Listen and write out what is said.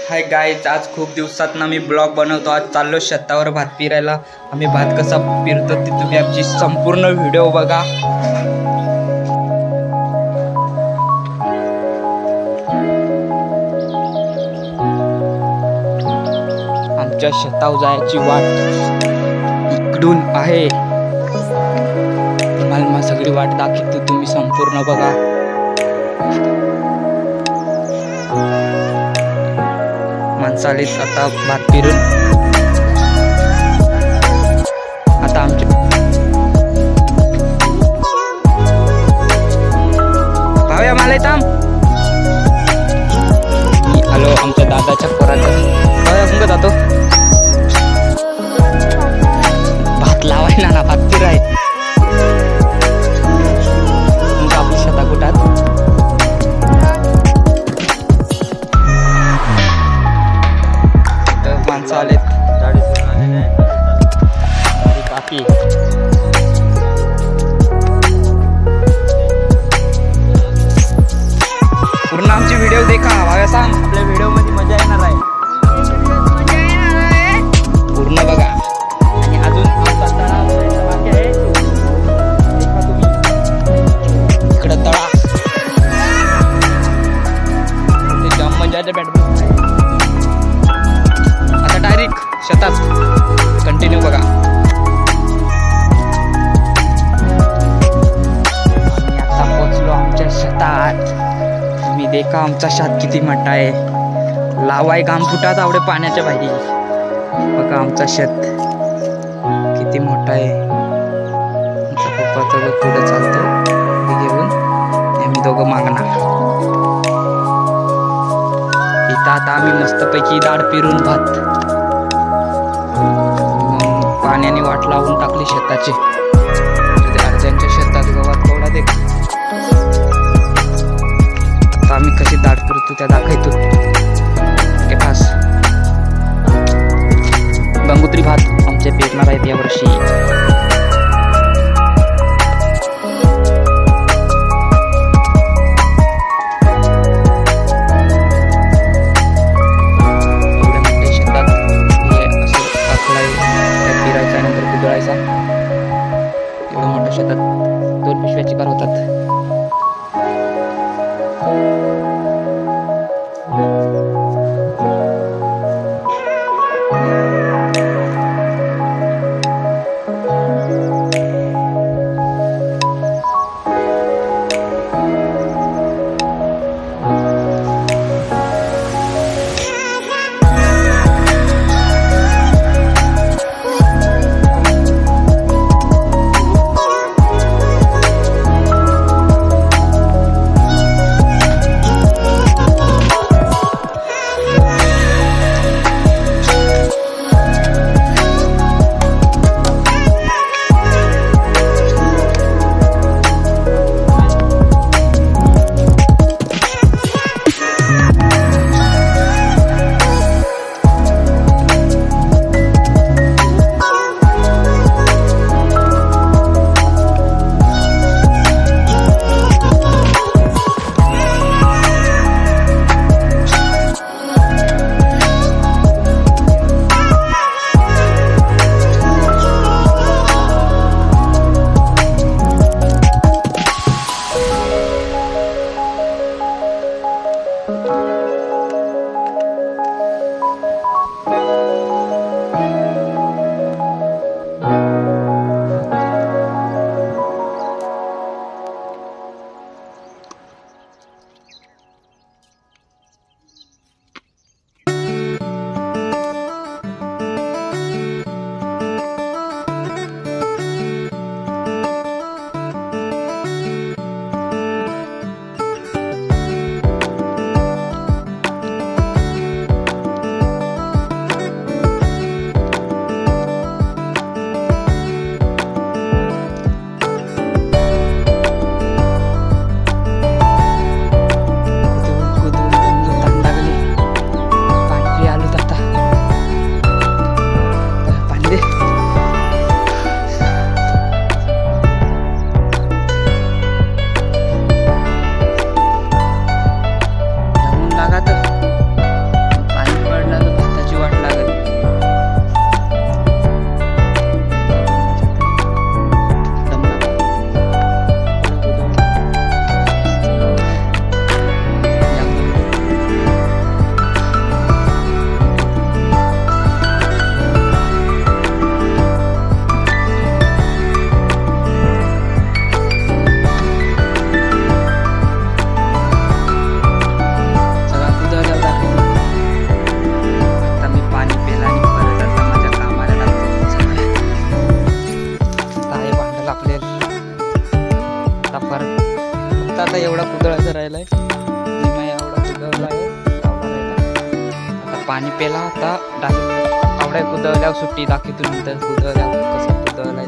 Hi guys, आज खूप दिवसातनं मी blog बनवतो। आज चाललो शेतावर भात पेरायला। आम्ही भात कसा पेरतो ते तुम्ही आमची संपूर्ण व्हिडिओ बघा। आमच्या शेतावर जायची वाट इकडून आहे। तुम्हाला सगळी वाट दाखवतो, तुम्ही संपूर्ण बघा। माणसालीत आता भात पेरून आता आमचे भाव्या मला थांब, मी आलो आमच्या दादाच्या पोराचं। भाव्या कुंग जातो भात लावाय ना भात पेराय आपली शेता कुठात। माणसं आलेत, काकी पूर्ण आमची व्हिडिओ देखा। भाव्या सांग, आपल्या व्हिडिओ मध्ये मजा येणार आहे, पूर्ण बघा। आणि अजून बाकी आहे, देखा तुम्ही इकडं तळा ते जाम मजा येते। बॅट डायरेक्ट शेतात कंटिन्यू बघा। आम्ही आता पोहोचलो आमच्या शेतात। तुम्ही देखा आमचा शेत किती मोठा आहे। लावाय काम फुटात आवडे पाण्याच्या बाहेर बघा। आमचा शेत किती मोठा आहे। आमचा पप्पा तर पुढे चालतो घेऊन, आम्ही दोघं मागणार। इथं आता आम्ही मस्तपैकी दाढ पेरून भात पाण्याने वाट लावून टाकली शेताची। अर्ध्यांच्या शेतात गवत कवडा देख। आता आम्ही कशी दाढ करतो त्या दाखवतो। खास गंगोत्री भात आमचे पेरणार आहेत यावर्षी। एवढं मोठ्या शेतात 2 पिशव्या चिकार होतात। पाणी पेला आता डायरेक्ट आवड्या कुदवल्यावर सुट्टी दाखवतो नंतर कुदवल्यावर कसं कुदवलाय